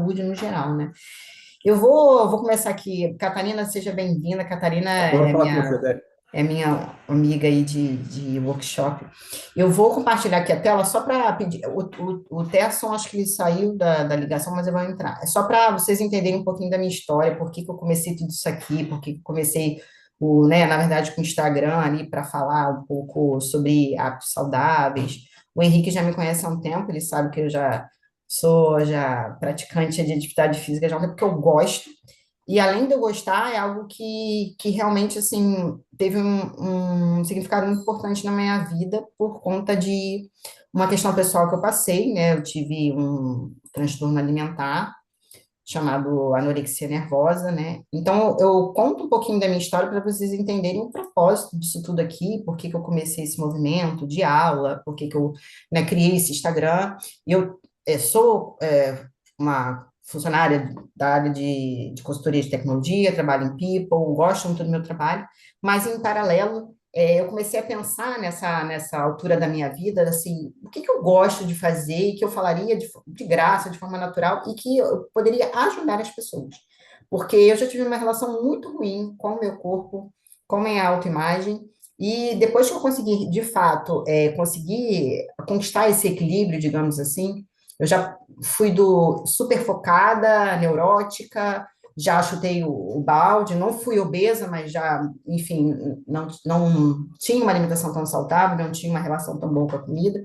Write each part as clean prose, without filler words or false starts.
saúde no geral, né? Eu vou começar aqui. Catarina, seja bem-vinda. Catarina Adoro falar com você, Dé. é minha amiga aí de workshop. Eu vou compartilhar aqui a tela só para pedir. O Terson, acho que ele saiu da ligação, mas eu vou entrar. É só para vocês entenderem um pouquinho da minha história, por que que eu comecei tudo isso aqui, por que que eu comecei, na verdade, com o Instagram ali para falar um pouco sobre hábitos saudáveis. O Henrique já me conhece há um tempo, ele sabe que eu já sou já praticante de atividade física já há um tempo, porque eu gosto. E além de eu gostar, é algo que realmente, assim, teve um significado muito importante na minha vida por conta de uma questão pessoal que eu passei, né? Eu tive um transtorno alimentar chamado anorexia nervosa, né? Então, eu conto um pouquinho da minha história para vocês entenderem o propósito disso tudo aqui, por que que eu comecei esse movimento de aula, por que que eu, né, criei esse Instagram. Eu sou uma funcionária da área de consultoria de tecnologia, trabalho em People, gosto muito do meu trabalho, mas em paralelo, eu comecei a pensar nessa altura da minha vida, assim, o que que eu gosto de fazer e que eu falaria de graça, de forma natural, e que eu poderia ajudar as pessoas. Porque eu já tive uma relação muito ruim com o meu corpo, com a minha autoimagem, e depois que eu consegui, de fato, conseguir conquistar esse equilíbrio, digamos assim, eu já fui do super focada, neurótica, já chutei o balde, não fui obesa, mas já, enfim, não tinha uma alimentação tão saudável, não tinha uma relação tão boa com a comida.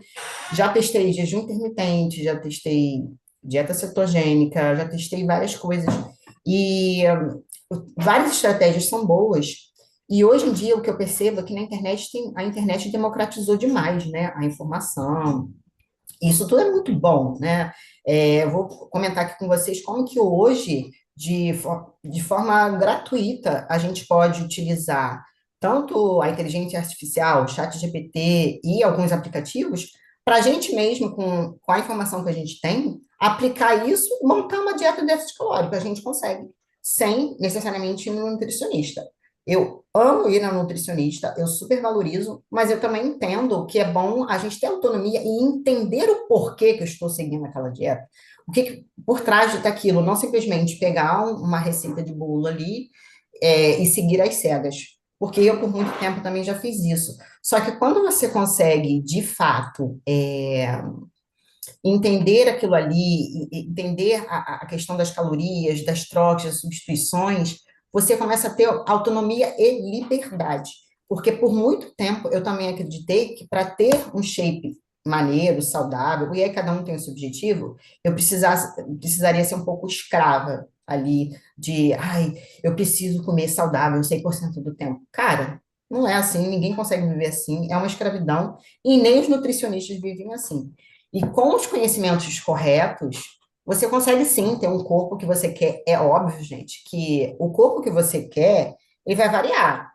Já testei jejum intermitente, já testei dieta cetogênica, já testei várias coisas. E várias estratégias são boas. E hoje em dia o que eu percebo é que a internet democratizou demais, né? A informação, isso tudo é muito bom, né? Eu vou comentar aqui com vocês como que hoje, de forma gratuita, a gente pode utilizar tanto a inteligência artificial, o chat GPT e alguns aplicativos, para a gente mesmo, com a informação que a gente tem, aplicar isso e montar uma dieta de déficit calórico. A gente consegue, sem necessariamente ir no nutricionista. Eu amo ir na nutricionista, eu super valorizo, mas eu também entendo que é bom a gente ter autonomia e entender o porquê que eu estou seguindo aquela dieta. O que, que por trás daquilo, não simplesmente pegar uma receita de bolo ali, e seguir às cegas. Porque eu, por muito tempo, também já fiz isso. Só que quando você consegue, de fato, entender aquilo ali, entender a questão das calorias, das trocas, das substituições, você começa a ter autonomia e liberdade. Porque por muito tempo eu também acreditei que para ter um shape maneiro, saudável, e aí cada um tem o seu objetivo, precisaria ser um pouco escrava ali ai, eu preciso comer saudável 100% do tempo. Cara, não é assim, ninguém consegue viver assim, é uma escravidão, e nem os nutricionistas vivem assim. E com os conhecimentos corretos, você consegue sim ter um corpo que você quer. É óbvio, gente, que o corpo que você quer, ele vai variar.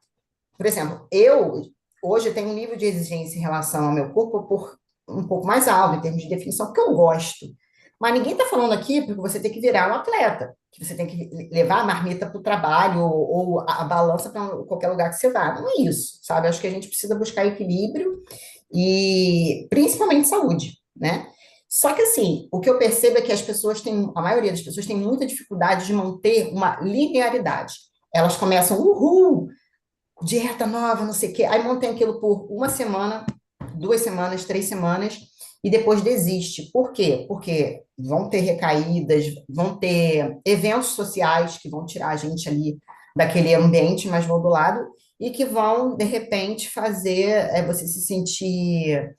Por exemplo, eu hoje tenho um nível de exigência em relação ao meu corpo por um pouco mais alto, em termos de definição, porque eu gosto. Mas ninguém está falando aqui porque você tem que virar um atleta, que você tem que levar a marmita para o trabalho ou a balança para qualquer lugar que você vá. Não é isso, sabe? Acho que a gente precisa buscar equilíbrio e principalmente saúde, né? Só que assim, o que eu percebo é que as pessoas têm, a maioria das pessoas tem muita dificuldade de manter uma linearidade. Elas começam, uhul, dieta nova, não sei o quê, aí mantém aquilo por uma semana, 2 semanas, 3 semanas, e depois desiste. Por quê? Porque vão ter recaídas, vão ter eventos sociais que vão tirar a gente ali daquele ambiente mais modulado e que vão, de repente, fazer você se sentir,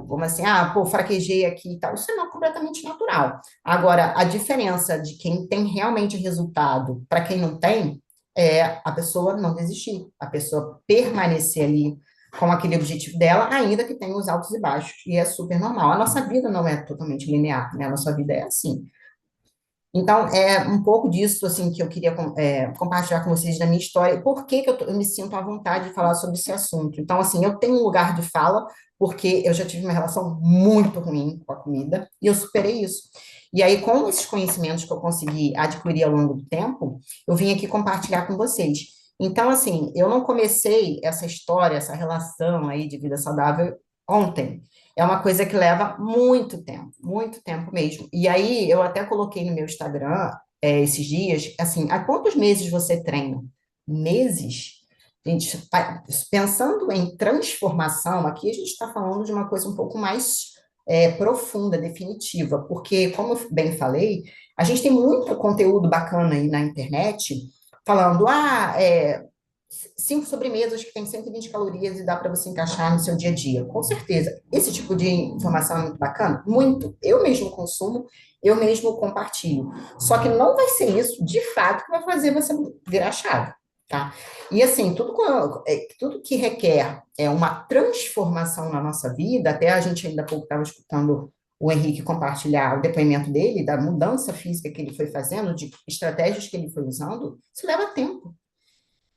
como assim, pô, fraquejei aqui e tal. Isso é completamente natural. Agora, a diferença de quem tem realmente resultado para quem não tem é a pessoa não desistir, a pessoa permanecer ali com aquele objetivo dela, ainda que tenha os altos e baixos, e é super normal. A nossa vida não é totalmente linear, né? A nossa vida é assim. Então, é um pouco disso, assim, que eu queria compartilhar com vocês da minha história, e por que que eu me sinto à vontade de falar sobre esse assunto. Então, assim, eu tenho um lugar de fala, porque eu já tive uma relação muito ruim com a comida, e eu superei isso. E aí, com esses conhecimentos que eu consegui adquirir ao longo do tempo, eu vim aqui compartilhar com vocês. Então, assim, eu não comecei essa história, essa relação aí de vida saudável ontem. é uma coisa que leva muito tempo mesmo. E aí, eu até coloquei no meu Instagram, esses dias, assim, há quantos meses você treina? Meses? Gente, pensando em transformação, aqui a gente está falando de uma coisa um pouco mais profunda, definitiva, porque, como eu bem falei, a gente tem muito conteúdo bacana aí na internet falando, cinco sobremesas que tem 120 calorias e dá para você encaixar no seu dia a dia. Com certeza. Esse tipo de informação é muito bacana? Muito. Eu mesmo consumo, eu mesmo compartilho. Só que não vai ser isso, de fato, que vai fazer você virar a chave, tá? E assim, tudo que requer uma transformação na nossa vida, até a gente ainda há pouco estava escutando o Henrique compartilhar o depoimento dele, da mudança física que ele foi fazendo, de estratégias que ele foi usando, isso leva tempo.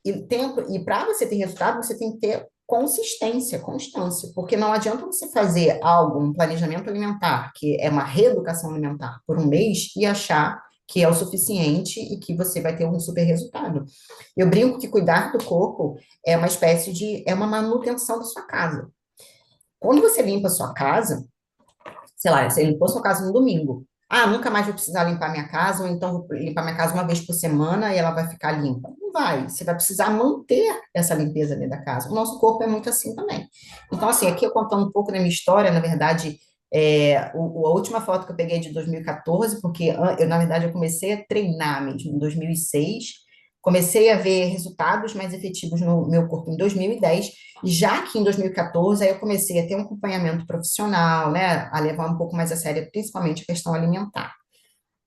E para você ter resultado, você tem que ter consistência, constância, porque não adianta você fazer algo, um planejamento alimentar, que é uma reeducação alimentar, por um mês e achar que é o suficiente e que você vai ter um super resultado. Eu brinco que cuidar do corpo é uma espécie é uma manutenção da sua casa. Quando você limpa a sua casa, sei lá, você limpou sua casa no domingo. Ah, nunca mais vou precisar limpar minha casa, ou então vou limpar minha casa uma vez por semana e ela vai ficar limpa. Não vai, você vai precisar manter essa limpeza dentro da casa. O nosso corpo é muito assim também. Então, assim, aqui eu contando um pouco da minha história, na verdade, a última foto que eu peguei é de 2014, porque eu, na verdade, eu comecei a treinar mesmo em 2006, comecei a ver resultados mais efetivos no meu corpo em 2010, e já que em 2014 aí eu comecei a ter um acompanhamento profissional, né, a levar um pouco mais a sério, principalmente a questão alimentar.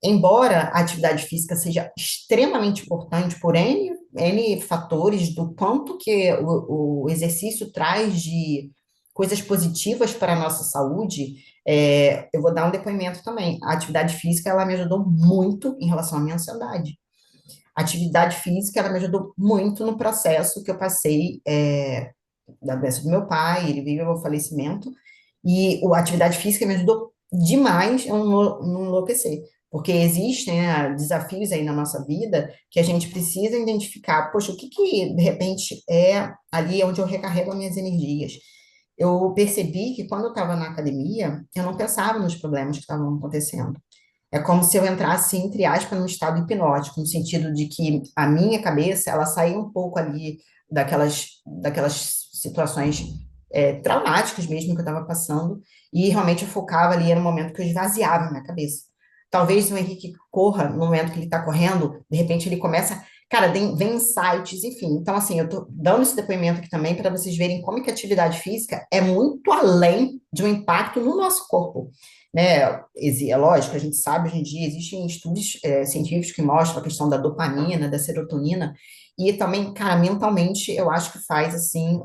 Embora a atividade física seja extremamente importante por N fatores do quanto que o exercício traz de coisas positivas para a nossa saúde, eu vou dar um depoimento também. A atividade física, ela me ajudou muito em relação à minha ansiedade. A atividade física, ela me ajudou muito no processo que eu passei, da doença do meu pai, ele veio ao falecimento, e a atividade física me ajudou demais a não enlouquecer, porque existem, né, desafios aí na nossa vida que a gente precisa identificar, poxa, o que que, de repente, é ali onde eu recarrego as minhas energias. Eu percebi que quando eu estava na academia, eu não pensava nos problemas que estavam acontecendo. É como se eu entrasse, entre aspas, num estado hipnótico, no sentido de que a minha cabeça, ela saía um pouco ali daquelas situações traumáticas mesmo que eu estava passando, e realmente eu focava ali, era um momento que eu esvaziava minha cabeça. Talvez o Henrique corra, no momento que ele está correndo, de repente ele começa, cara, vem insights, enfim. Então, assim, eu estou dando esse depoimento aqui também para vocês verem como que a atividade física é muito além de um impacto no nosso corpo, né? É lógico, a gente sabe hoje em dia, existem estudos científicos que mostram a questão da dopamina, da serotonina, e também, cara, mentalmente, eu acho que faz, assim,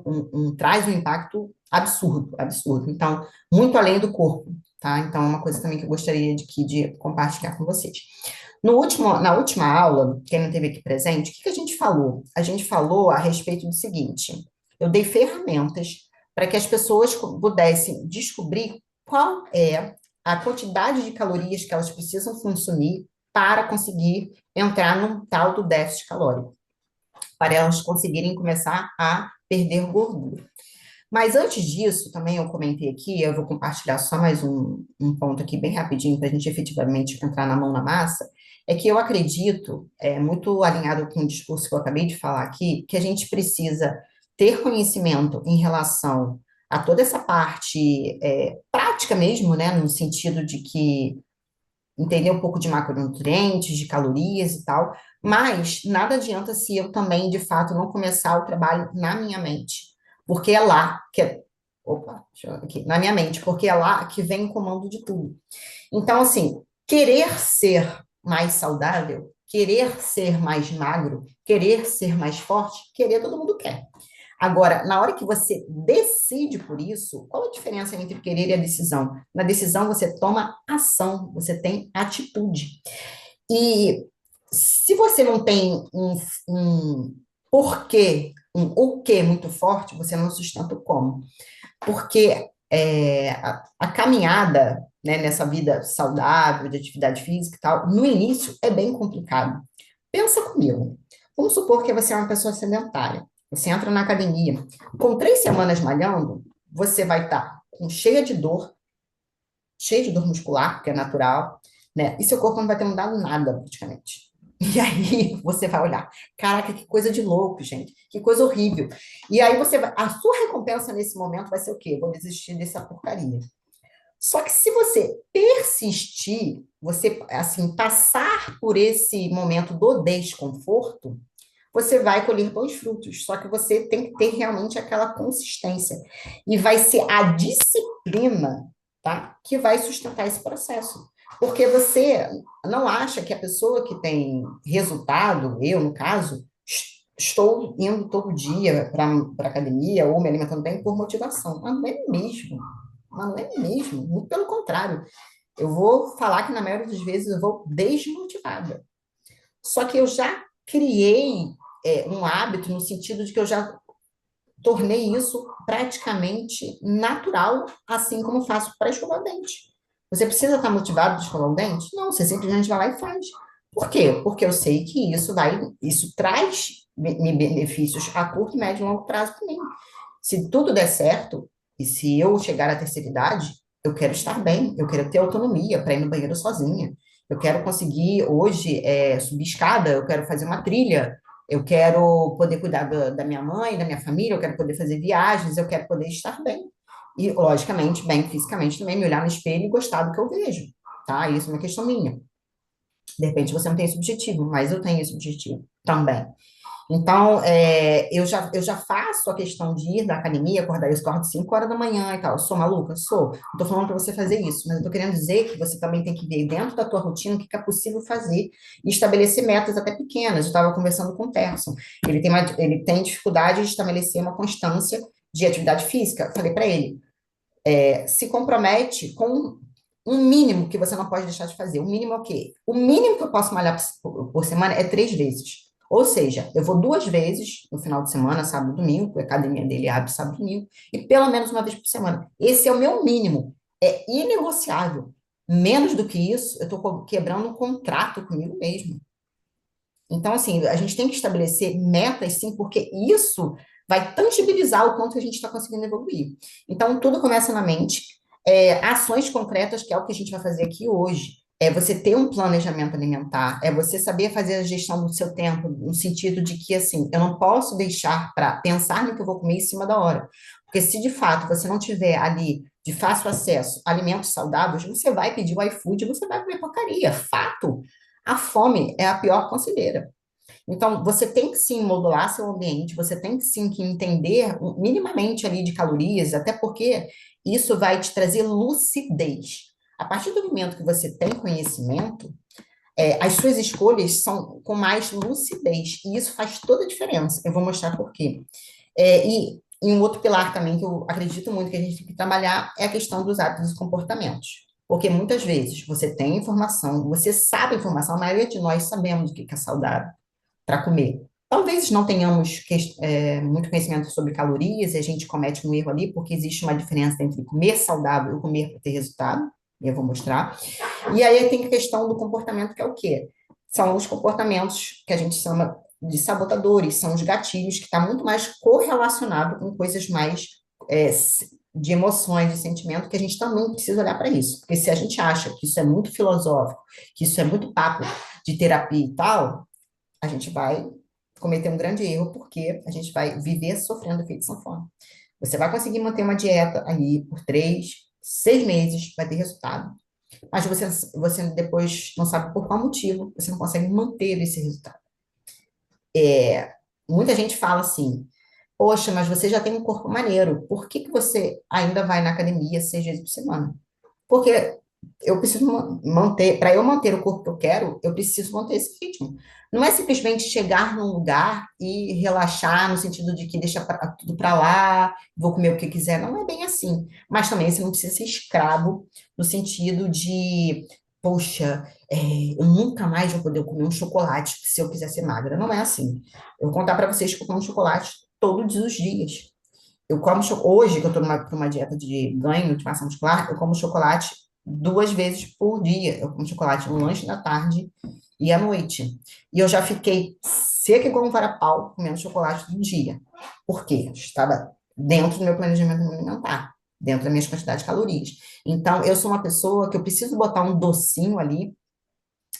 traz um impacto absurdo, absurdo. Então, muito além do corpo, tá? Então, é uma coisa também que eu gostaria de compartilhar com vocês. Na última aula, quem não esteve aqui presente, o que que a gente falou? A gente falou a respeito do seguinte: eu dei ferramentas para que as pessoas pudessem descobrir qual é a quantidade de calorias que elas precisam consumir para conseguir entrar num tal do déficit calórico, para elas conseguirem começar a perder gordura. Mas antes disso, também eu comentei aqui, eu vou compartilhar só mais um ponto aqui bem rapidinho para a gente efetivamente entrar na mão na massa, é que eu acredito, muito alinhado com o discurso que eu acabei de falar aqui, que a gente precisa ter conhecimento em relação a toda essa parte prática mesmo, né, no sentido de que entender um pouco de macronutrientes, de calorias e tal, mas nada adianta se eu também, de fato, não começar o trabalho na minha mente, porque é lá que opa, deixa eu aqui, na minha mente, porque é lá que vem o comando de tudo. Então, assim, querer ser mais saudável, querer ser mais magro, querer ser mais forte, querer todo mundo quer. Agora, na hora que você decide por isso, qual a diferença entre querer e a decisão? Na decisão, você toma ação, você tem atitude. E se você não tem um porquê, um o quê muito forte, você não sustenta o como. Porque a caminhada, né, nessa vida saudável, de atividade física e tal, no início é bem complicado. Pensa comigo. Vamos supor que você é uma pessoa sedentária. Você entra na academia. Com 3 semanas malhando, você vai estar cheia de dor muscular, porque é natural, né? E seu corpo não vai ter mudado nada, praticamente. E aí você vai olhar, caraca, que coisa de louco, gente, que coisa horrível. E aí a sua recompensa nesse momento vai ser o quê? Vou desistir dessa porcaria. Só que se você persistir, você, assim, passar por esse momento do desconforto, você vai colher bons frutos. Só que você tem que ter realmente aquela consistência. E vai ser a disciplina, tá, que vai sustentar esse processo. Porque você não acha que a pessoa que tem resultado, eu, no caso, estou indo todo dia para a academia ou me alimentando bem por motivação. Mas não é mesmo. Mas não é mesmo. Muito pelo contrário. Eu vou falar que na maioria das vezes eu vou desmotivada. Só que eu já criei um hábito no sentido de que eu já tornei isso praticamente natural, assim como faço para escovar o dente. Você precisa estar motivado para escovar o dente? Não, você simplesmente vai lá e faz. Por quê? Porque eu sei que isso traz benefícios a curto, médio e longo prazo para mim. Se tudo der certo, e se eu chegar à terceira idade, eu quero estar bem, eu quero ter autonomia para ir no banheiro sozinha. Eu quero conseguir hoje subir escada, eu quero fazer uma trilha, eu quero poder cuidar da minha mãe, da minha família, eu quero poder fazer viagens, eu quero poder estar bem. E, logicamente, bem fisicamente também, me olhar no espelho e gostar do que eu vejo, tá? Isso é uma questão minha. De repente você não tem esse objetivo, mas eu tenho esse objetivo também. Então, eu já faço a questão de ir da academia, acordar, eu acordo 5 horas da manhã e tal. Eu sou maluca? Sou. Não tô falando para você fazer isso, mas eu tô querendo dizer que você também tem que ver dentro da tua rotina o que que é possível fazer e estabelecer metas até pequenas. Eu estava conversando com o Terson. Ele tem dificuldade de estabelecer uma constância de atividade física. Eu falei para ele, se compromete com um mínimo que você não pode deixar de fazer. O mínimo é o quê? O mínimo que eu posso malhar por semana é 3 vezes. Ou seja, eu vou 2 vezes no final de semana, sábado e domingo, porque a academia dele abre sábado e domingo, e pelo menos uma vez por semana. Esse é o meu mínimo. É inegociável. Menos do que isso, eu estou quebrando um contrato comigo mesmo. Então, assim, a gente tem que estabelecer metas, sim, porque isso vai tangibilizar o quanto a gente está conseguindo evoluir. Então, tudo começa na mente. Ações concretas, que é o que a gente vai fazer aqui hoje. É você ter um planejamento alimentar, é você saber fazer a gestão do seu tempo, no sentido de que, assim, eu não posso deixar para pensar no que eu vou comer em cima da hora. Porque se de fato você não tiver ali de fácil acesso a alimentos saudáveis, você vai pedir o iFood e você vai comer porcaria. Fato. A fome é a pior conselheira. Então, você tem que sim modular seu ambiente, você tem que sim que entender minimamente ali de calorias, até porque isso vai te trazer lucidez. A partir do momento que você tem conhecimento, as suas escolhas são com mais lucidez, e isso faz toda a diferença. Eu vou mostrar por quê. E um outro pilar também que eu acredito muito que a gente tem que trabalhar é a questão dos hábitos e comportamentos. Porque muitas vezes você tem informação, você sabe a informação, a maioria de nós sabemos o que é saudável para comer. Talvez não tenhamos muito conhecimento sobre calorias e a gente comete um erro ali, porque existe uma diferença entre comer saudável e comer para ter resultado, e eu vou mostrar. E aí tem a questão do comportamento, que é o quê? São os comportamentos que a gente chama de sabotadores, são os gatilhos, que está muito mais correlacionado com coisas mais é, de emoções, de sentimento, que a gente também precisa olhar para isso. Porque se a gente acha que isso é muito filosófico, que isso é muito papo de terapia e tal, a gente vai cometer um grande erro, porque a gente vai viver sofrendo efeito sanfona. Você vai conseguir manter uma dieta ali por 3, 6 meses, vai ter resultado. Mas você depois não sabe por qual motivo você não consegue manter esse resultado. Muita gente fala assim, poxa, mas você já tem um corpo maneiro, por que que você ainda vai na academia 6 vezes por semana? Porque eu preciso manter, para eu manter o corpo que eu quero, eu preciso manter esse ritmo. Não é simplesmente chegar num lugar e relaxar no sentido de que deixa tudo para lá, vou comer o que quiser. Não é bem assim. Mas também você não precisa ser escravo no sentido de, poxa, eu nunca mais vou poder comer um chocolate se eu quiser ser magra. Não é assim. Eu vou contar para vocês que eu como chocolate todos os dias. Hoje, que eu estou numa dieta de ganho de massa muscular, eu como chocolate 2 vezes por dia. Eu como chocolate no lanche da tarde e à noite. E eu já fiquei seca igual um varapau comendo chocolate todo dia. Por quê? Estava dentro do meu planejamento alimentar. dentro das minhas quantidades de calorias. Então, eu sou uma pessoa que eu preciso botar um docinho ali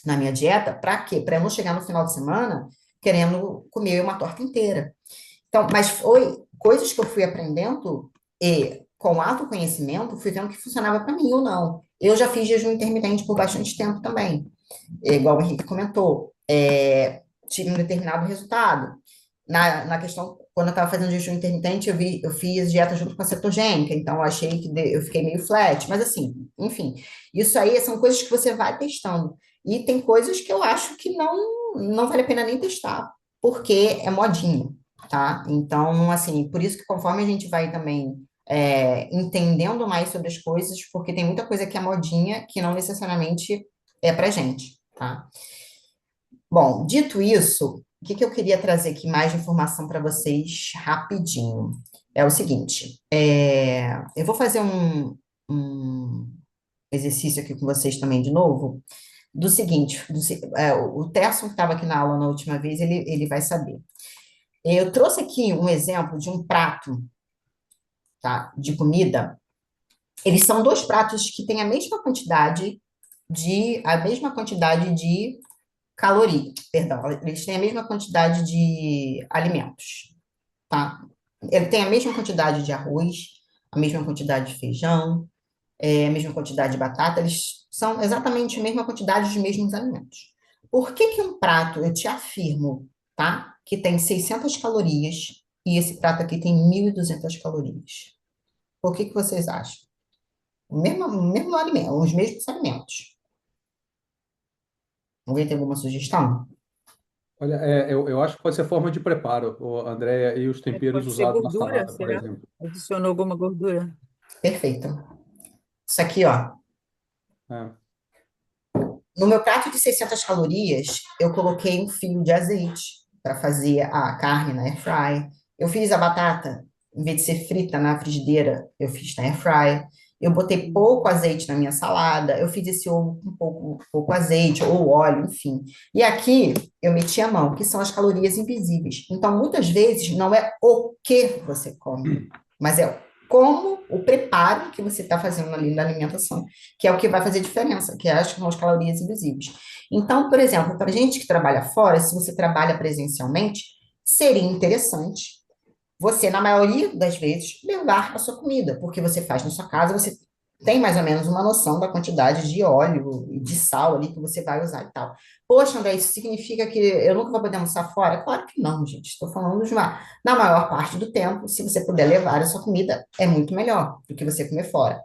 na minha dieta, para quê? Para eu não chegar no final de semana querendo comer uma torta inteira. Então, mas foi coisas que eu fui aprendendo e com autoconhecimento, fui vendo que funcionava para mim ou não. Eu já fiz jejum intermitente por bastante tempo também, igual o Henrique comentou, tive um determinado resultado. Na questão, quando eu estava fazendo jejum intermitente, eu fiz dieta junto com a cetogênica, então eu achei que eu fiquei meio flat, mas assim, enfim, isso aí são coisas que você vai testando. E tem coisas que eu acho que não vale a pena nem testar, porque é modinha, tá? Então, assim, por isso que conforme a gente vai também entendendo mais sobre as coisas, porque tem muita coisa que é modinha que não necessariamente é pra gente, tá? Bom, dito isso, o que que eu queria trazer aqui mais de informação para vocês rapidinho? É o seguinte, eu vou fazer um exercício aqui com vocês também de novo, do seguinte, o Terson que estava aqui na aula na última vez, ele vai saber. Eu trouxe aqui um exemplo de um prato, tá, de comida. Eles são dois pratos que têm a mesma quantidade de caloria, perdão, eles têm a mesma quantidade de alimentos, tá? Ele tem a mesma quantidade de arroz, a mesma quantidade de feijão, a mesma quantidade de batata, eles são exatamente a mesma quantidade de mesmos alimentos. Por que que um prato, eu te afirmo, tá? Que tem 600 calorias e esse prato aqui tem 1.200 calorias? Por que que vocês acham? O mesmo alimento, os mesmos alimentos. Alguém tem alguma sugestão? Olha, eu acho que pode ser forma de preparo, Andréia, e os temperos Pode ser usados na gordura, salada, por será? exemplo. Adicionou alguma gordura? Perfeito. Isso aqui, ó. É. No meu prato de 600 calorias, eu coloquei um fio de azeite para fazer a carne na air fry. Eu fiz a batata, em vez de ser frita na frigideira, eu fiz na air fry. Eu botei pouco azeite na minha salada. Eu fiz esse ovo com pouco azeite ou óleo, enfim. E aqui eu meti a mão, que são as calorias invisíveis. Então, muitas vezes, não é o que você come, mas é como o preparo que você está fazendo ali na alimentação, que é o que vai fazer diferença, que acho que são as calorias invisíveis. Então, por exemplo, para gente que trabalha fora, se você trabalha presencialmente, seria interessante você, na maioria das vezes, levar a sua comida, porque você faz na sua casa, você tem mais ou menos uma noção da quantidade de óleo e de sal ali que você vai usar e tal. Poxa, André, isso significa que eu nunca vou poder almoçar fora? Claro que não, gente. Estou falando de uma. Na maior parte do tempo, se você puder levar a sua comida, é muito melhor do que você comer fora.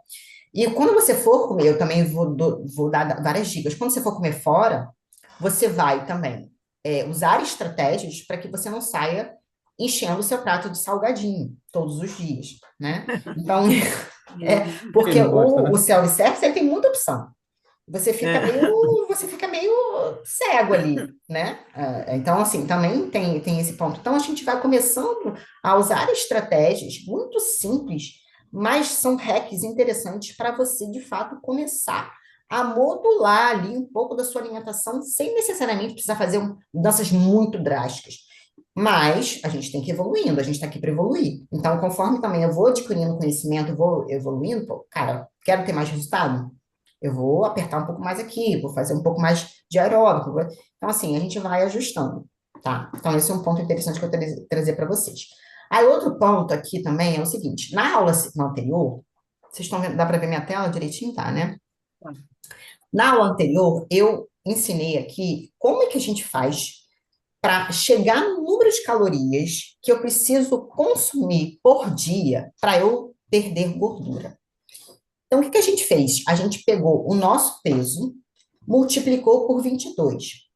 E quando você for comer, eu também vou dar várias dicas. Quando você for comer fora, você vai também usar estratégias para que você não saia enchendo o seu prato de salgadinho todos os dias, né? Então, Quem porque não gosta, o né? self-service ele tem muita opção. Você fica É. meio, você fica meio cego ali, né? Então, assim, também tem esse ponto. Então, a gente vai começando a usar estratégias muito simples, mas são hacks interessantes para você, de fato, começar a modular ali um pouco da sua alimentação, sem necessariamente precisar fazer mudanças muito drásticas. Mas a gente tem que ir evoluindo, a gente está aqui para evoluir. Então, conforme também eu vou adquirindo conhecimento, vou evoluindo, pô, cara, quero ter mais resultado? Eu vou apertar um pouco mais aqui, vou fazer um pouco mais de aeróbico. Então, assim, a gente vai ajustando, tá? Então, esse é um ponto interessante que eu trazer para vocês. Aí, outro ponto aqui também é o seguinte: na aula anterior, vocês estão vendo, dá para ver minha tela direitinho, tá, né? Na aula anterior, eu ensinei aqui como é que a gente faz para chegar no número de calorias que eu preciso consumir por dia para eu perder gordura. Então, o que que a gente fez? A gente pegou o nosso peso, multiplicou por 22.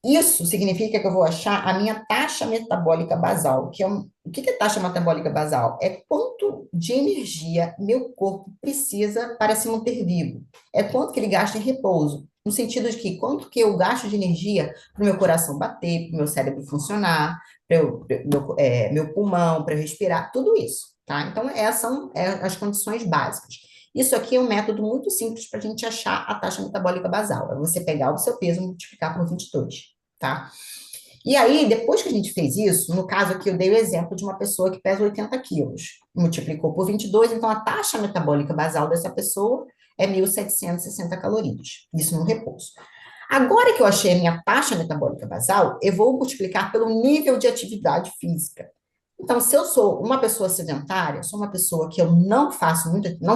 Isso significa que eu vou achar a minha taxa metabólica basal, que é o que que é taxa metabólica basal? É quanto de energia meu corpo precisa para se manter vivo. É quanto que ele gasta em repouso. No sentido de que quanto que eu gasto de energia para o meu coração bater, para o meu cérebro funcionar, meu pulmão, para eu respirar, tudo isso, tá? Então, essas são as condições básicas. Isso aqui é um método muito simples para a gente achar a taxa metabólica basal. É você pegar o seu peso e multiplicar por 22, tá? E aí, depois que a gente fez isso, no caso aqui eu dei o exemplo de uma pessoa que pesa 80 quilos, multiplicou por 22, então a taxa metabólica basal dessa pessoa é 1.760 calorias, isso no repouso. Agora que eu achei a minha taxa metabólica basal, eu vou multiplicar pelo nível de atividade física. Então, se eu sou uma pessoa sedentária, sou uma pessoa que eu não faço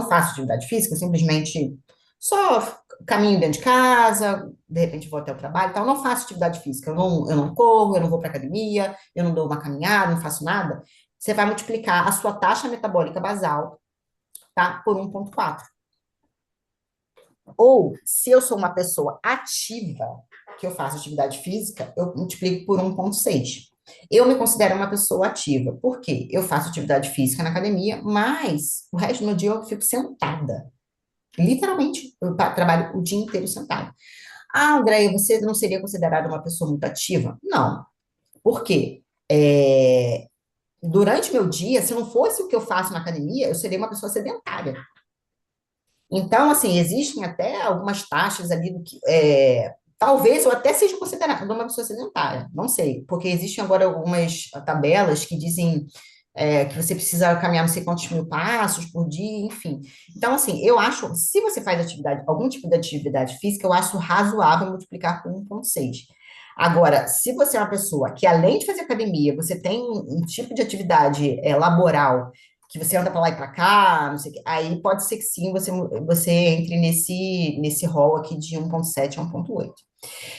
atividade física, eu simplesmente só caminho dentro de casa, de repente vou até o trabalho, então eu não faço atividade física, eu não corro, eu não vou para academia, eu não dou uma caminhada, não faço nada. Você vai multiplicar a sua taxa metabólica basal, tá, por 1,4. Ou, se eu sou uma pessoa ativa, que eu faço atividade física, eu multiplico por 1,6. Eu me considero uma pessoa ativa. Por quê? Eu faço atividade física na academia, mas o resto do dia eu fico sentada. Literalmente, eu trabalho o dia inteiro sentada. Ah, Andréia, você não seria considerada uma pessoa muito ativa? Não. Por quê? Durante meu dia, se não fosse o que eu faço na academia, eu seria uma pessoa sedentária. Então, assim, existem até algumas taxas ali do que. Talvez eu até seja considerada uma pessoa sedentária, não sei, porque existem agora algumas tabelas que dizem que você precisa caminhar não sei quantos mil passos por dia, enfim. Então, assim, eu acho, se você faz atividade, algum tipo de atividade física, eu acho razoável multiplicar por 1,6. Agora, se você é uma pessoa que, além de fazer academia, você tem um tipo de atividade laboral que você anda para lá e para cá, não sei o quê, aí pode ser que sim, você entre nesse rol aqui de 1,7 a 1,8.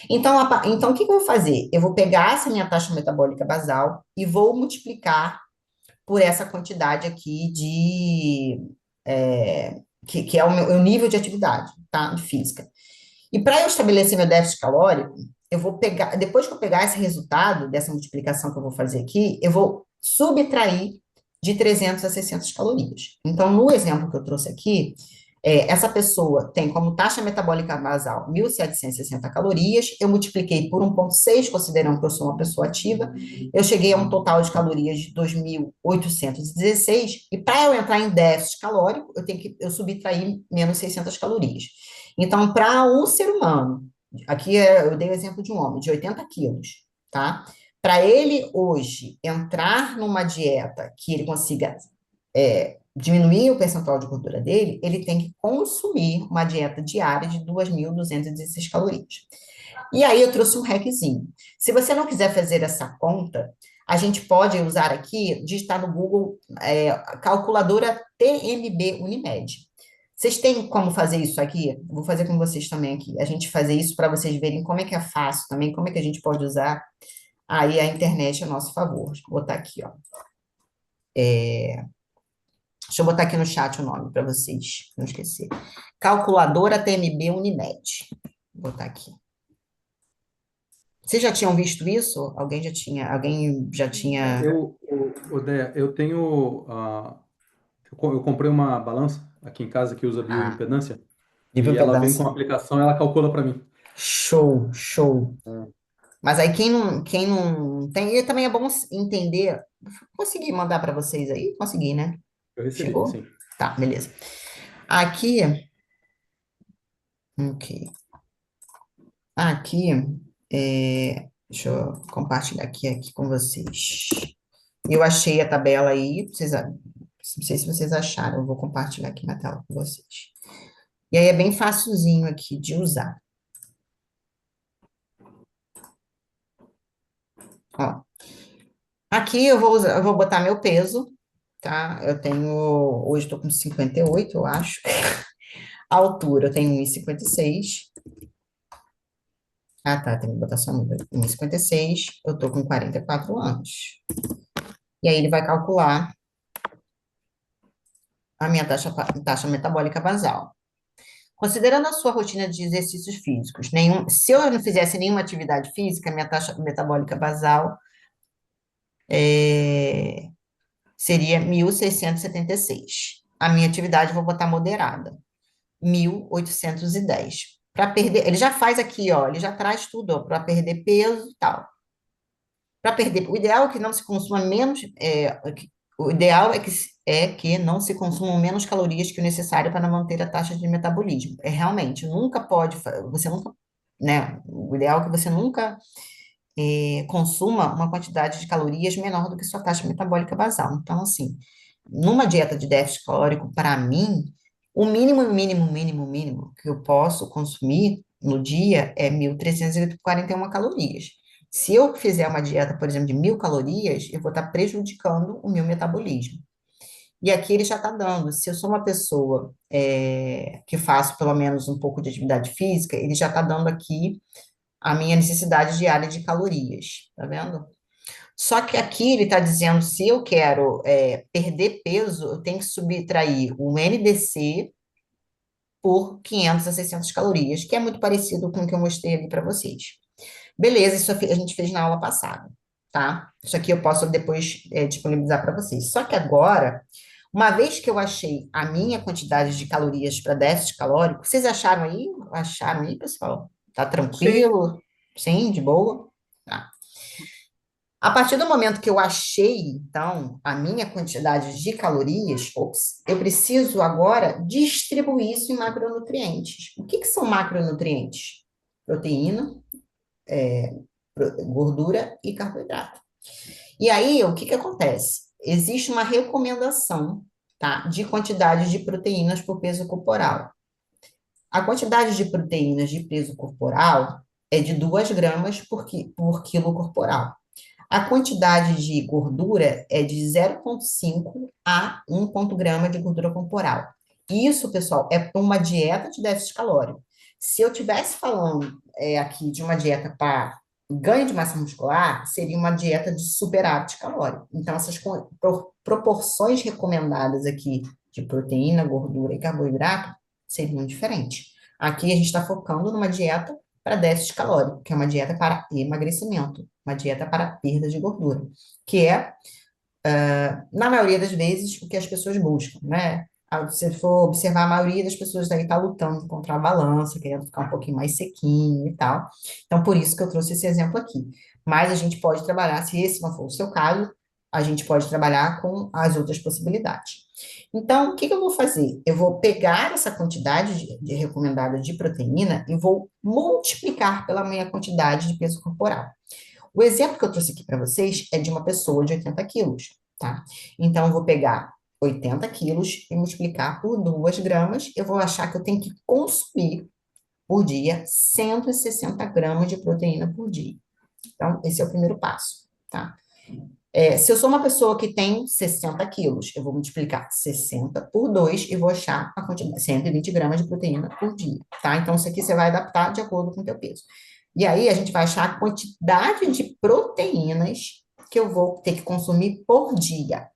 Então, o que que eu vou fazer? Eu vou pegar essa minha taxa metabólica basal e vou multiplicar por essa quantidade aqui que é o nível de atividade, tá? De física. E para eu estabelecer meu déficit calórico, eu vou pegar, depois que eu pegar esse resultado dessa multiplicação que eu vou fazer aqui, eu vou subtrair de 300 a 600 calorias. Então, no exemplo que eu trouxe aqui, essa pessoa tem como taxa metabólica basal 1.760 calorias, eu multipliquei por 1,6, considerando que eu sou uma pessoa ativa, eu cheguei a um total de calorias de 2.816, e para eu entrar em déficit calórico, eu subtrair menos 600 calorias. Então, para um ser humano, aqui eu dei o exemplo de um homem de 80 quilos, tá? Para ele hoje entrar numa dieta que ele consiga diminuir o percentual de gordura dele, ele tem que consumir uma dieta diária de 2.216 calorias. E aí eu trouxe um hackzinho. Se você não quiser fazer essa conta, a gente pode usar aqui, digitar no Google, calculadora TMB Unimed. Vocês têm como fazer isso aqui? Vou fazer com vocês também aqui. A gente fazer isso para vocês verem como é que é fácil também, como é que a gente pode usar aí a internet a nosso favor. Deixa eu botar aqui, ó. Deixa eu botar aqui no chat o nome para vocês, não esquecer. Calculadora TMB Unimed. Vou botar aqui. Vocês já tinham visto isso? Alguém já tinha. Odeia, eu tenho. Eu comprei uma balança aqui em casa que usa Ah, bioimpedância nível e ela vem com pedância. a aplicação, ela calcula para mim. Show, show. Mas aí quem não tem, e também é bom entender. Consegui mandar para vocês aí? Consegui, né? Eu recebi, Chegou? sim. Tá, beleza. Aqui, ok. Aqui, deixa eu compartilhar aqui com vocês. Eu achei a tabela aí, não sei se vocês acharam, eu vou compartilhar aqui na tela com vocês. E aí é bem facilzinho aqui de usar. Ó, aqui eu vou botar meu peso, tá? Hoje estou com 58, eu acho. A altura eu tenho 1,56. Ah, tá, tem que botar só número. 1,56, eu tô com 44 anos. E aí ele vai calcular a minha taxa metabólica basal. Considerando a sua rotina de exercícios físicos, se eu não fizesse nenhuma atividade física, minha taxa metabólica basal seria 1.676. A minha atividade, eu vou botar moderada, 1.810. Para perder, ele já faz aqui, ó, ele já traz tudo, para perder peso e tal. Para perder, o ideal é que não se consuma menos, o ideal é que não se consumam menos calorias que o necessário para manter a taxa de metabolismo. Você nunca, né? O ideal é que você nunca consuma uma quantidade de calorias menor do que sua taxa metabólica basal. Então, assim, numa dieta de déficit calórico, para mim, o mínimo que eu posso consumir no dia é 1.341 calorias. Se eu fizer uma dieta, por exemplo, de 1.000 calorias, eu vou estar prejudicando o meu metabolismo. E aqui ele já está dando. Se eu sou uma pessoa que faço pelo menos um pouco de atividade física, ele já está dando aqui a minha necessidade diária de calorias, tá vendo? Só que aqui ele está dizendo, se eu quero perder peso, eu tenho que subtrair o NDC por 500 a 600 calorias, que é muito parecido com o que eu mostrei ali para vocês. Beleza, isso a gente fez na aula passada, tá? Isso aqui eu posso depois disponibilizar para vocês. Só que agora, uma vez que eu achei a minha quantidade de calorias para déficit calórico, vocês acharam aí? Acharam aí, pessoal? Tá Sim. tranquilo? Sim, de boa? Tá. A partir do momento que eu achei, então, a minha quantidade de calorias, eu preciso agora distribuir isso em macronutrientes. O que são macronutrientes? Proteína, gordura e carboidrato. E aí, o que acontece? Existe uma recomendação, tá, de quantidade de proteínas por peso corporal. A quantidade de proteínas de peso corporal é de 2 gramas por quilo corporal. A quantidade de gordura é de 0,5 a 1 grama de gordura corporal. Isso, pessoal, é para uma dieta de déficit calórico. Se eu estivesse falando aqui de uma dieta para ganho de massa muscular, seria uma dieta de superávit calórico. Então, essas proporções recomendadas aqui de proteína, gordura e carboidrato seriam diferentes. Aqui a gente está focando numa dieta para déficit calórico, que é uma dieta para emagrecimento, uma dieta para perda de gordura, que é, na maioria das vezes, o que as pessoas buscam, né? Se for observar, a maioria das pessoas daí está lutando contra a balança, querendo ficar um pouquinho mais sequinho e tal. Então, por isso que eu trouxe esse exemplo aqui. Mas a gente pode trabalhar, se esse não for o seu caso, a gente pode trabalhar com as outras possibilidades. Então, o que eu vou fazer? Eu vou pegar essa quantidade recomendada de proteína e vou multiplicar pela minha quantidade de peso corporal. O exemplo que eu trouxe aqui para vocês é de uma pessoa de 80 quilos, tá? Então, eu vou pegar 80 quilos e multiplicar por 2 gramas, eu vou achar que eu tenho que consumir por dia 160 gramas de proteína por dia. Então, esse é o primeiro passo, tá? Se eu sou uma pessoa que tem 60 quilos, eu vou multiplicar 60 por 2 e vou achar a quantidade, 120 gramas de proteína por dia, tá? Então, isso aqui você vai adaptar de acordo com o teu peso. E aí, a gente vai achar a quantidade de proteínas que eu vou ter que consumir por dia.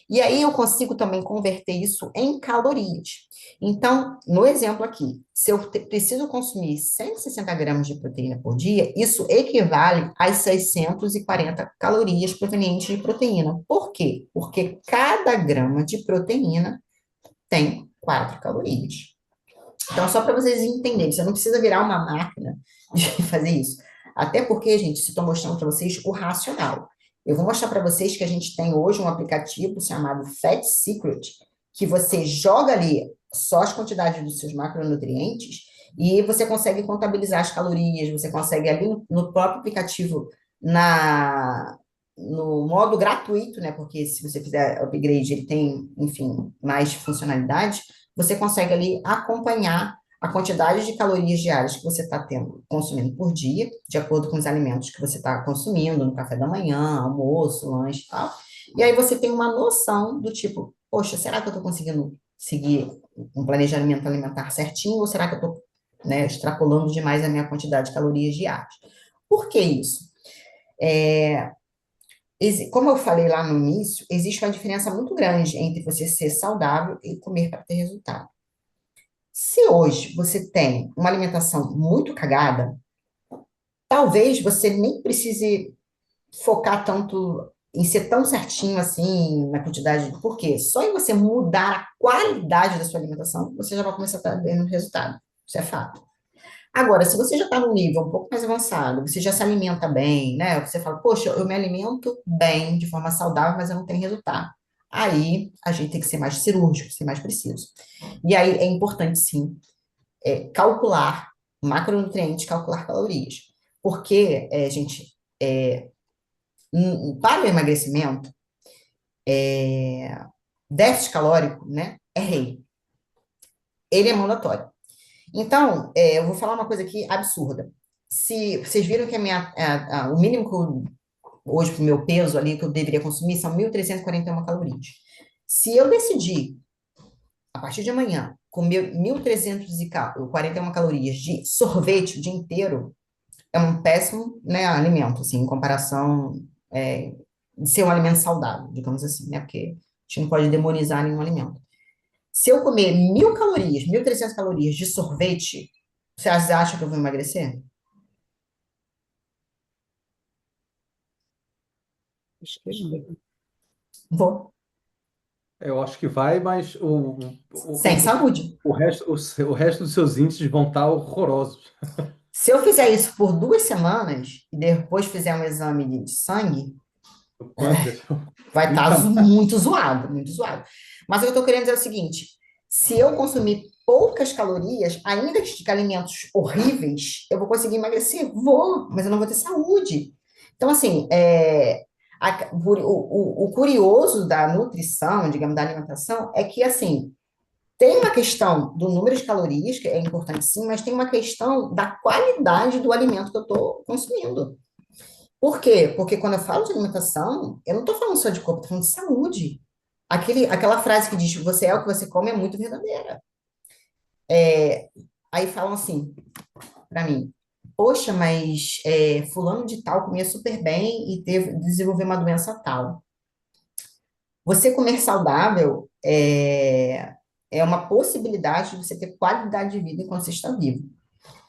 E aí eu consigo também converter isso em calorias. Então, no exemplo aqui, se eu preciso consumir 160 gramas de proteína por dia, isso equivale às 640 calorias provenientes de proteína. Por quê? Porque cada grama de proteína tem 4 calorias. Então, só para vocês entenderem, você não precisa virar uma máquina de fazer isso. Até porque, gente, estou mostrando para vocês o racional. Eu vou mostrar para vocês que a gente tem hoje um aplicativo chamado Fat Secret, que você joga ali só as quantidades dos seus macronutrientes e você consegue contabilizar as calorias, você consegue ali no próprio aplicativo, no modo gratuito, né? Porque se você fizer upgrade, ele tem, enfim, mais funcionalidades, você consegue ali acompanhar a quantidade de calorias diárias que você está consumindo por dia, de acordo com os alimentos que você está consumindo no café da manhã, almoço, lanche e tal. E aí você tem uma noção do tipo, poxa, será que eu estou conseguindo seguir um planejamento alimentar certinho ou será que eu estou, né, extrapolando demais a minha quantidade de calorias diárias? Por que isso? Como eu falei lá no início, existe uma diferença muito grande entre você ser saudável e comer para ter resultado. Se hoje você tem uma alimentação muito cagada, talvez você nem precise focar tanto em ser tão certinho assim na quantidade. Por quê? Só em você mudar a qualidade da sua alimentação, você já vai começar a estar vendo resultado. Isso é fato. Agora, se você já está num nível um pouco mais avançado, você já se alimenta bem, né? Você fala, poxa, eu me alimento bem, de forma saudável, mas eu não tenho resultado. Aí, a gente tem que ser mais cirúrgico, ser mais preciso. E aí, é importante, sim, calcular macronutrientes, calcular calorias. Porque, gente, Para o emagrecimento, déficit calórico, né, é rei. Ele é mandatório. Então, eu vou falar uma coisa aqui absurda. Se vocês viram que o mínimo que hoje, para o meu peso ali, que eu deveria consumir, são 1.341 calorias. Se eu decidir, a partir de amanhã, comer 1.341 calorias de sorvete o dia inteiro, é um péssimo, né, alimento, assim, em comparação, de ser um alimento saudável, digamos assim, né, porque a gente não pode demonizar nenhum alimento. Se eu comer 1.000 calorias, 1.300 calorias de sorvete, vocês acham que eu vou emagrecer? Acho que não. Vou. Eu acho que vai, mas Sem saúde. o resto dos seus índices vão estar horrorosos. Se eu fizer isso por 2 semanas e depois fizer um exame de sangue, O pâncreas, vai estar nunca mais. muito zoado, muito zoado. Mas o que eu estou querendo dizer é o seguinte: se eu consumir poucas calorias, ainda que de alimentos horríveis, eu vou conseguir emagrecer? Vou, mas eu não vou ter saúde. Então, assim, o curioso da nutrição, digamos, da alimentação, é que, assim, tem uma questão do número de calorias, que é importante sim, mas tem uma questão da qualidade do alimento que eu estou consumindo. Por quê? Porque quando eu falo de alimentação, eu não estou falando só de corpo, estou falando de saúde. Aquela frase que diz, você é o que você come, é muito verdadeira. Aí falam assim, para mim, poxa, mas fulano de tal comia super bem e desenvolveu uma doença tal. Você comer saudável é uma possibilidade de você ter qualidade de vida enquanto você está vivo.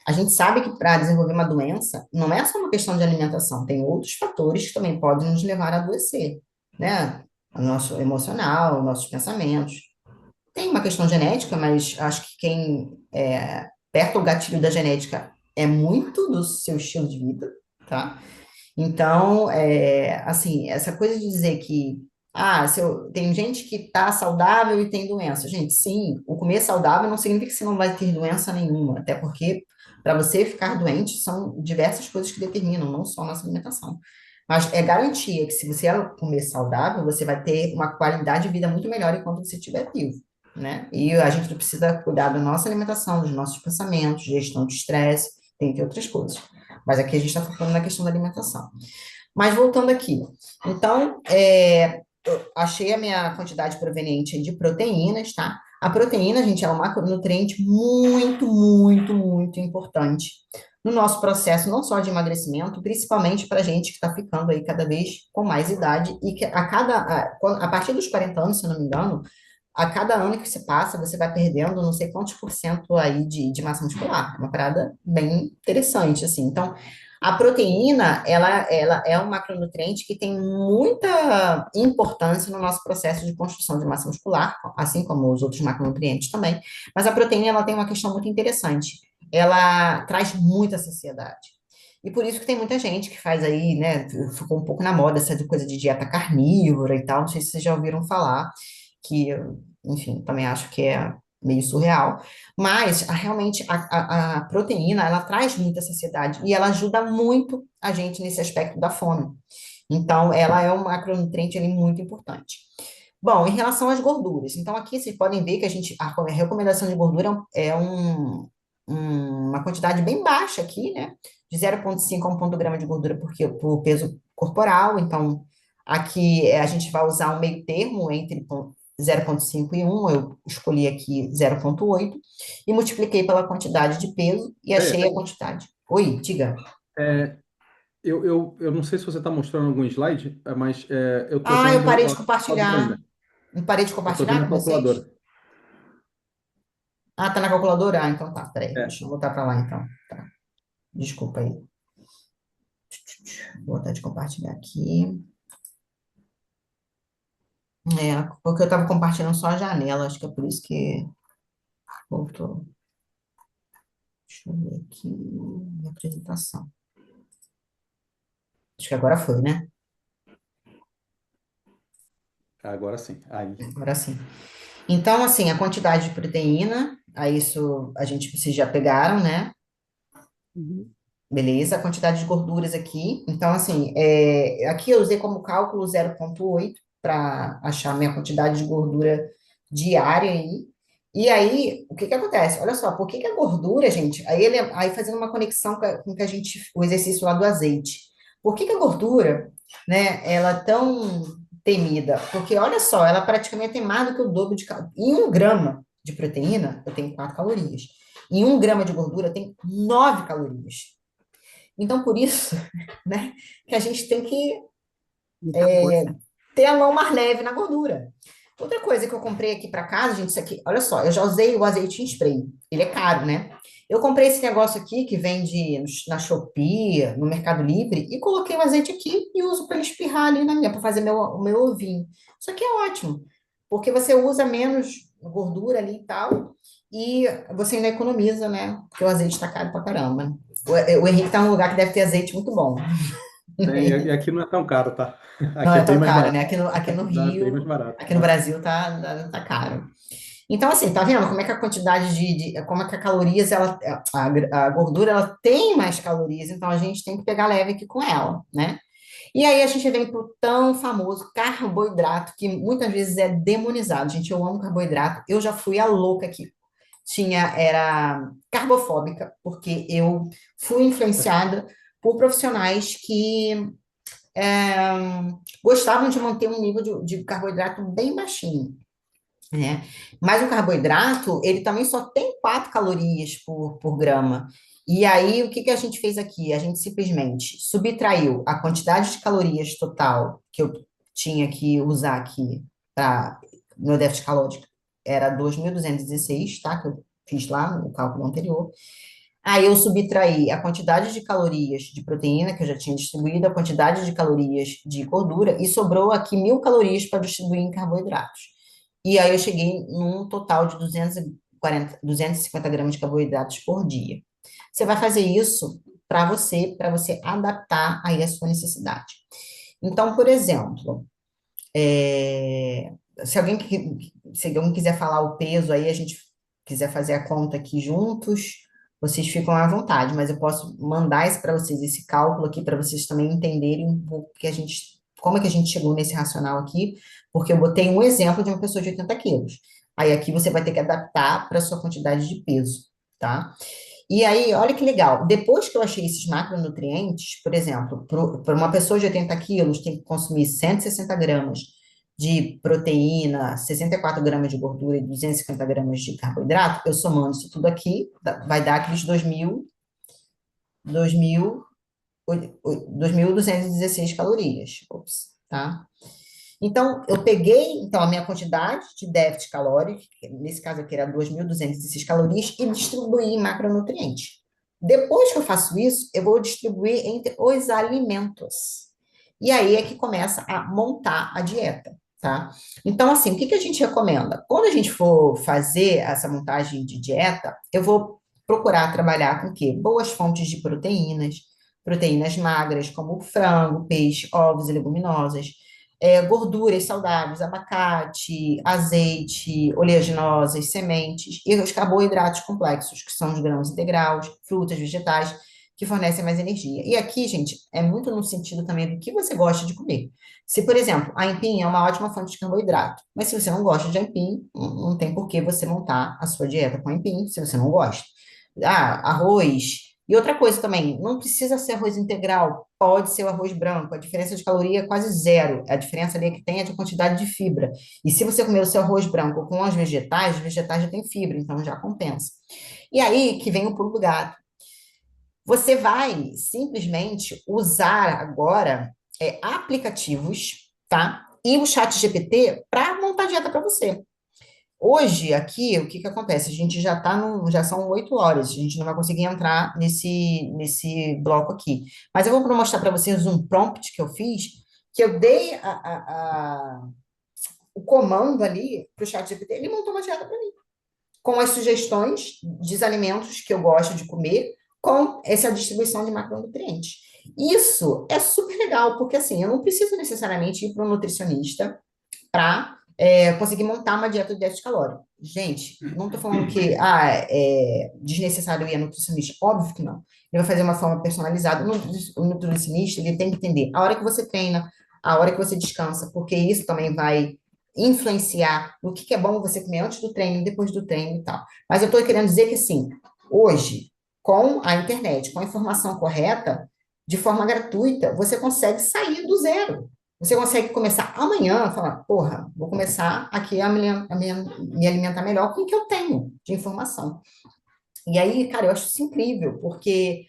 A gente sabe que para desenvolver uma doença, não é só uma questão de alimentação, tem outros fatores que também podem nos levar a adoecer, né? O nosso emocional, nossos pensamentos. Tem uma questão genética, mas acho que quem aperta o gatilho da genética é muito do seu estilo de vida, tá? Então, assim, essa coisa de dizer que, tem gente que tá saudável e tem doença. Gente, sim, o comer saudável não significa que você não vai ter doença nenhuma, até porque para você ficar doente são diversas coisas que determinam, não só a nossa alimentação. Mas é garantia que se você comer saudável, você vai ter uma qualidade de vida muito melhor enquanto você estiver vivo, né? E a gente precisa cuidar da nossa alimentação, dos nossos pensamentos, gestão de estresse, entre outras coisas. Mas aqui a gente está focando na questão da alimentação. Mas voltando aqui, então, eu achei a minha quantidade proveniente de proteínas, tá? A proteína, gente, é um macronutriente muito, muito, muito importante no nosso processo, não só de emagrecimento, principalmente para gente que está ficando aí cada vez com mais idade e que a partir dos 40 anos, se eu não me engano, a cada ano que se passa, você vai perdendo não sei quantos por cento aí de massa muscular. É uma parada bem interessante, assim. Então, a proteína, ela é um macronutriente que tem muita importância no nosso processo de construção de massa muscular, assim como os outros macronutrientes também. Mas a proteína, ela tem uma questão muito interessante. Ela traz muita saciedade. E por isso que tem muita gente que faz aí, né, ficou um pouco na moda essa coisa de dieta carnívora e tal, não sei se vocês já ouviram falar, que, enfim, também acho que é meio surreal. Mas, realmente, a proteína, ela traz muita saciedade e ela ajuda muito a gente nesse aspecto da fome. Então, ela é um macronutriente ali, muito importante. Bom, em relação às gorduras, então aqui vocês podem ver que a recomendação de gordura é uma quantidade bem baixa aqui, né? De 0,5 a 1 grama de gordura por peso corporal. Então, aqui a gente vai usar um meio termo entre 0,5 e 1, eu escolhi aqui 0,8 e multipliquei pela quantidade de peso e achei a quantidade. Oi, diga. É, eu não sei se você está mostrando algum slide, mas eu estou Ah, eu parei vendo de a calculadora compartilhar. ainda. Não parei de Eu estou compartilhar vendo a com vocês? calculadora. Ah, tá na calculadora? Ah, então tá, peraí. É, Deixa eu voltar para lá, então. Tá. Desculpa aí. Vou botar de compartilhar aqui. Porque eu estava compartilhando só a janela, acho que é por isso que voltou. Deixa eu ver aqui, minha apresentação. Acho que agora foi, né? agora sim. Aí. Agora sim. Então, assim, a quantidade de proteína, a isso vocês já pegaram, né? Uhum. beleza? A quantidade de gorduras aqui. Então, assim, aqui eu usei como cálculo 0,8 para achar a minha quantidade de gordura diária aí. E aí, o que que acontece? Olha só, por que que a gordura, gente? Aí fazendo uma conexão com que a gente, o exercício lá do azeite. Por que que a gordura, né, ela é tão temida? Porque olha só, ela praticamente tem mais do que o dobro de em 1 grama de proteína, eu tenho 4 calorias. Em 1 grama de gordura, tem 9 calorias. Então, por isso, né, que a gente tem que Muita força. ter a mão mais leve na gordura. Outra coisa que eu comprei aqui para casa, gente, isso aqui, olha só, eu já usei o azeite em spray. Ele é caro, né? Eu comprei esse negócio aqui que vende na Shopee, no Mercado Livre, e coloquei o azeite aqui e uso para espirrar ali na minha, para fazer o meu ovinho. Isso aqui é ótimo, porque você usa menos gordura ali e tal, e você ainda economiza, né? Porque o azeite está caro pra caramba. O Henrique está num lugar que deve ter azeite muito bom. Tem, e aqui não é tão caro, tá? Não Aqui é é bem tão mais caro, barato. né? Aqui no Dá bem mais Rio, barato. aqui no Brasil tá caro. Então, assim, tá vendo como é que a quantidade como é que a calorias, a gordura, ela tem mais calorias, então a gente tem que pegar leve aqui com ela, né? E aí a gente vem pro tão famoso carboidrato, que muitas vezes é demonizado. Gente, eu amo carboidrato, eu já fui a louca aqui. Era carbofóbica, porque eu fui influenciada por profissionais que é, gostavam de manter um nível de carboidrato bem baixinho, né? Mas o carboidrato, ele também só tem 4 calorias por grama. E aí, o que que a gente fez aqui? A gente simplesmente subtraiu a quantidade de calorias total que eu tinha que usar aqui para meu déficit calórico, era 2.216, tá? Que eu fiz lá no cálculo anterior. Aí eu subtraí a quantidade de calorias de proteína que eu já tinha distribuído, a quantidade de calorias de gordura, e sobrou aqui 1.000 calorias para distribuir em carboidratos. E aí eu cheguei num total de 250 gramas de carboidratos por dia. Você vai fazer isso para você adaptar aí a sua necessidade. Então, por exemplo, é, se alguém, se alguém quiser falar o peso aí, a gente quiser fazer a conta aqui juntos, vocês ficam à vontade, mas eu posso mandar isso para vocês, esse cálculo aqui, para vocês também entenderem um pouco como é que a gente chegou nesse racional aqui, porque eu botei um exemplo de uma pessoa de 80 quilos. Aí aqui você vai ter que adaptar para a sua quantidade de peso, tá? E aí, olha que legal. Depois que eu achei esses macronutrientes, por exemplo, para uma pessoa de 80 quilos, tem que consumir 160 gramas de proteína, 64 gramas de gordura e 250 gramas de carboidrato. Eu somando isso tudo aqui, vai dar aqueles 2.000, 2.216 calorias. Ops, tá? Então, eu peguei então, a minha quantidade de déficit calórico, que nesse caso aqui era 2.206 calorias, e distribuí em macronutrientes. Depois que eu faço isso, eu vou distribuir entre os alimentos. E aí é que começa a montar a dieta, tá? Então, assim, o que que a gente recomenda? Quando a gente for fazer essa montagem de dieta, eu vou procurar trabalhar com o quê? Boas fontes de proteínas, proteínas magras, como frango, peixe, ovos e leguminosas, gorduras saudáveis, abacate, azeite, oleaginosas, sementes, e os carboidratos complexos, que são os grãos integrais, frutas, vegetais, que fornecem mais energia. E aqui, gente, é muito no sentido também do que você gosta de comer. Se, por exemplo, a aipim é uma ótima fonte de carboidrato, mas se você não gosta de aipim, não tem por que você montar a sua dieta com aipim, se você não gosta. Ah, arroz. E outra coisa também, não precisa ser arroz integral, pode ser o arroz branco. A diferença de caloria é quase zero. A diferença ali que tem é de quantidade de fibra. E se você comer o seu arroz branco com os vegetais já têm fibra, então já compensa. E aí que vem o pulo do gato. Você vai simplesmente usar agora aplicativos, tá? E o chat GPT para montar dieta para você. Hoje, aqui, o que que acontece? A gente já tá já são 8 horas, a gente não vai conseguir entrar nesse bloco aqui. Mas eu vou mostrar para vocês um prompt que eu fiz, que eu dei o comando ali para o chat GPT, ele montou uma dieta para mim, com as sugestões dos alimentos que eu gosto de comer, com essa distribuição de macronutrientes. Isso é super legal, porque assim, eu não preciso necessariamente ir para um nutricionista para conseguir montar uma dieta de déficit calórico. Gente, não estou falando que é desnecessário ir a nutricionista. Óbvio que não. Ele vai fazer uma forma personalizada. O nutricionista, ele tem que entender a hora que você treina, a hora que você descansa, porque isso também vai influenciar no que é bom você comer antes do treino, depois do treino e tal. Mas eu estou querendo dizer que, assim, hoje, com a internet, com a informação correta, de forma gratuita, você consegue sair do zero. Você consegue começar amanhã, falar, porra, vou começar aqui me alimentar melhor com o que eu tenho de informação. E aí, cara, eu acho isso incrível, porque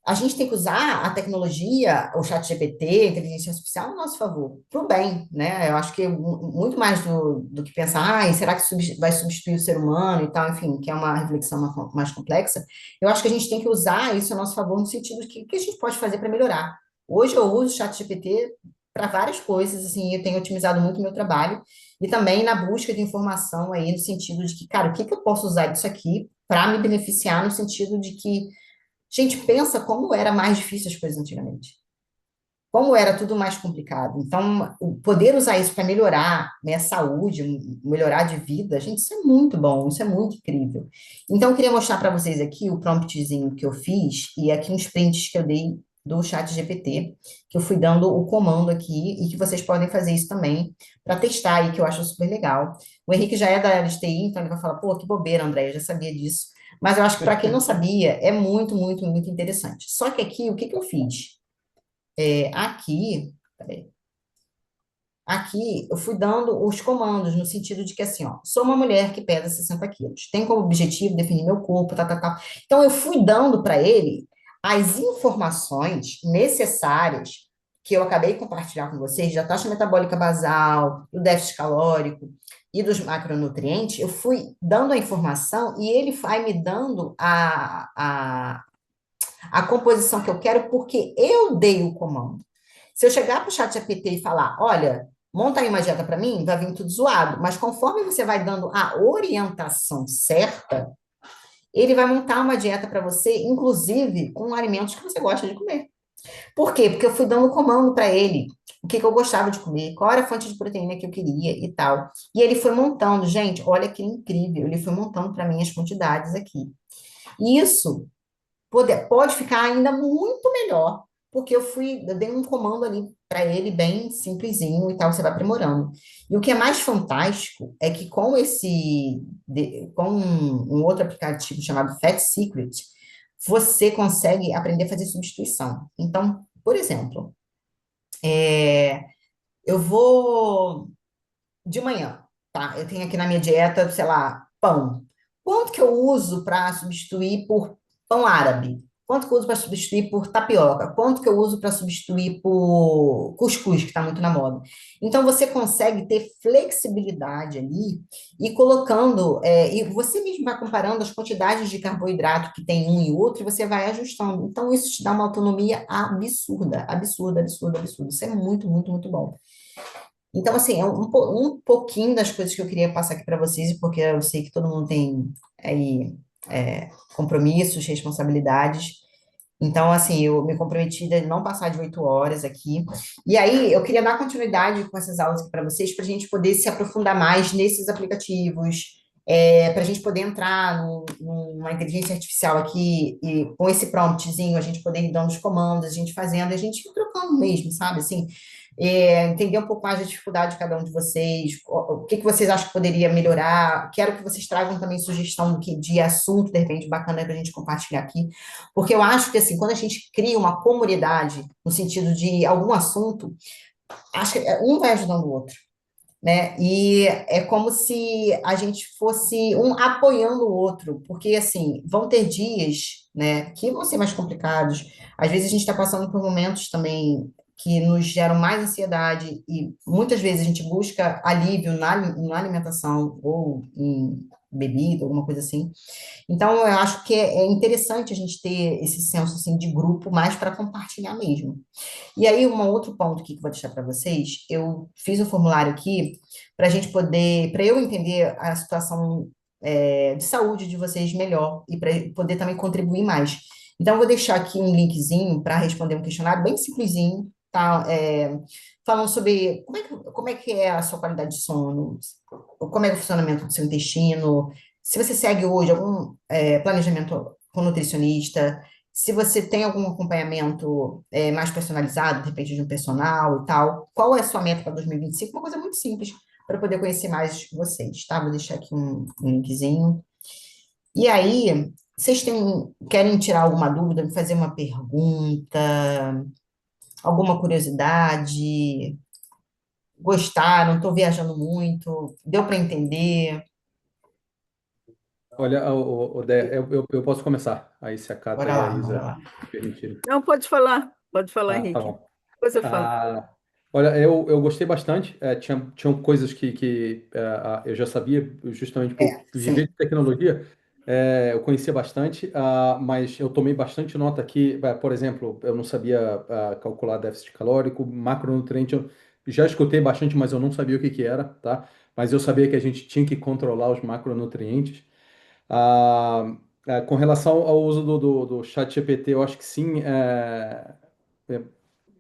a gente tem que usar a tecnologia, o chat GPT, a inteligência artificial, a nosso favor, para o bem, né? Eu acho que muito mais do que pensar, será que vai substituir o ser humano e tal, enfim, que é uma reflexão mais complexa, eu acho que a gente tem que usar isso a nosso favor no sentido de que a gente pode fazer para melhorar. Hoje eu uso o chat GPT para várias coisas, assim, eu tenho otimizado muito o meu trabalho e também na busca de informação aí, no sentido de que, cara, o que que eu posso usar disso aqui para me beneficiar, no sentido de que gente, pensa como era mais difícil as coisas antigamente. Como era tudo mais complicado. Então, o poder usar isso para melhorar, né, a saúde, melhorar de vida, gente, isso é muito bom, isso é muito incrível. Então, eu queria mostrar para vocês aqui o promptzinho que eu fiz e aqui uns prints que eu dei do chat GPT, que eu fui dando o comando aqui e que vocês podem fazer isso também para testar aí, que eu acho super legal. O Henrique já é da área de TI, então ele vai falar, pô, que bobeira, André, eu já sabia disso. Mas eu acho que para quem não sabia, é muito, muito, muito interessante. Só que aqui, o que que eu fiz? Peraí, aqui eu fui dando os comandos, no sentido de que assim, ó, sou uma mulher que pesa 60 quilos, tem como objetivo definir meu corpo, tá, tá, tá. Então eu fui dando para ele as informações necessárias que eu acabei de compartilhar com vocês, da taxa metabólica basal, do déficit calórico e dos macronutrientes, eu fui dando a informação e ele vai me dando a composição que eu quero porque eu dei o comando. Se eu chegar para o chat GPT e falar, olha, monta aí uma dieta para mim, vai vir tudo zoado. Mas conforme você vai dando a orientação certa, ele vai montar uma dieta para você, inclusive com alimentos que você gosta de comer. Por quê? Porque eu fui dando comando para ele, o que que eu gostava de comer, qual era a fonte de proteína que eu queria e tal. E ele foi montando, gente, olha que incrível, ele foi montando para mim as quantidades aqui. E isso pode ficar ainda muito melhor, porque eu dei um comando ali para ele bem simplesinho e tal, você vai aprimorando. E o que é mais fantástico é que com um outro aplicativo chamado Fat Secret, você consegue aprender a fazer substituição. Então, por exemplo, é, eu vou de manhã, tá? Eu tenho aqui na minha dieta, sei lá, pão. Quanto que eu uso para substituir por pão árabe? Quanto que eu uso para substituir por tapioca? Quanto que eu uso para substituir por cuscuz, que está muito na moda? Então, você consegue ter flexibilidade ali e colocando, e você mesmo vai comparando as quantidades de carboidrato que tem um e outro e você vai ajustando. Então, isso te dá uma autonomia absurda, absurda, absurda, absurda. Isso é muito, muito, muito bom. Então, assim, é um pouquinho das coisas que eu queria passar aqui para vocês, porque eu sei que todo mundo tem aí compromissos, responsabilidades. Então, assim, eu me comprometi a não passar de 8 horas aqui. E aí, eu queria dar continuidade com essas aulas aqui para vocês, para a gente poder se aprofundar mais nesses aplicativos, para a gente poder entrar numa inteligência artificial aqui e com esse promptzinho, a gente poder ir dando os comandos, a gente fazendo, a gente ir trocando mesmo, sabe? Assim, entender um pouco mais da dificuldade de cada um de vocês, o que que vocês acham que poderia melhorar. Quero que vocês tragam também sugestão de assunto, de repente, bacana para a gente compartilhar aqui. Porque eu acho que, assim, quando a gente cria uma comunidade, no sentido de algum assunto, acho que um vai ajudando o outro, né? E é como se a gente fosse um apoiando o outro, porque, assim, vão ter dias, né, que vão ser mais complicados. Às vezes a gente está passando por momentos também que nos geram mais ansiedade e muitas vezes a gente busca alívio na alimentação ou em bebida, alguma coisa assim. Então, eu acho que é interessante a gente ter esse senso assim, de grupo, mais para compartilhar mesmo. E aí, um outro ponto aqui que eu vou deixar para vocês, eu fiz um formulário aqui para a gente poder, para eu entender a situação de saúde de vocês melhor e para poder também contribuir mais. Então, eu vou deixar aqui um linkzinho para responder um questionário bem simplesinho, tá, falando sobre como é que é a sua qualidade de sono, como é o funcionamento do seu intestino, se você segue hoje algum planejamento com nutricionista, se você tem algum acompanhamento mais personalizado, de repente de um personal e tal, qual é a sua meta para 2025? Uma coisa muito simples, para poder conhecer mais vocês, tá? Vou deixar aqui um linkzinho. E aí, querem tirar alguma dúvida, me fazer uma pergunta, alguma curiosidade? Gostaram? Estou viajando muito? Deu para entender? Olha, o Dé, eu posso começar, aí se a Cata Bora e a lá, bora Isa lá. me permitirem. Não, pode falar, Tá Henrique. bom. Depois eu falo. Ah, olha, eu gostei bastante. Tinham coisas que eu já sabia, justamente por viver Sim. de tecnologia, eu conhecia bastante, mas eu tomei bastante nota aqui. Por exemplo, eu não sabia calcular déficit calórico, macronutriente. Eu já escutei bastante, mas eu não sabia o que que era, tá? Mas eu sabia que a gente tinha que controlar os macronutrientes. Ah, com relação ao uso do chat GPT, eu acho que sim. É,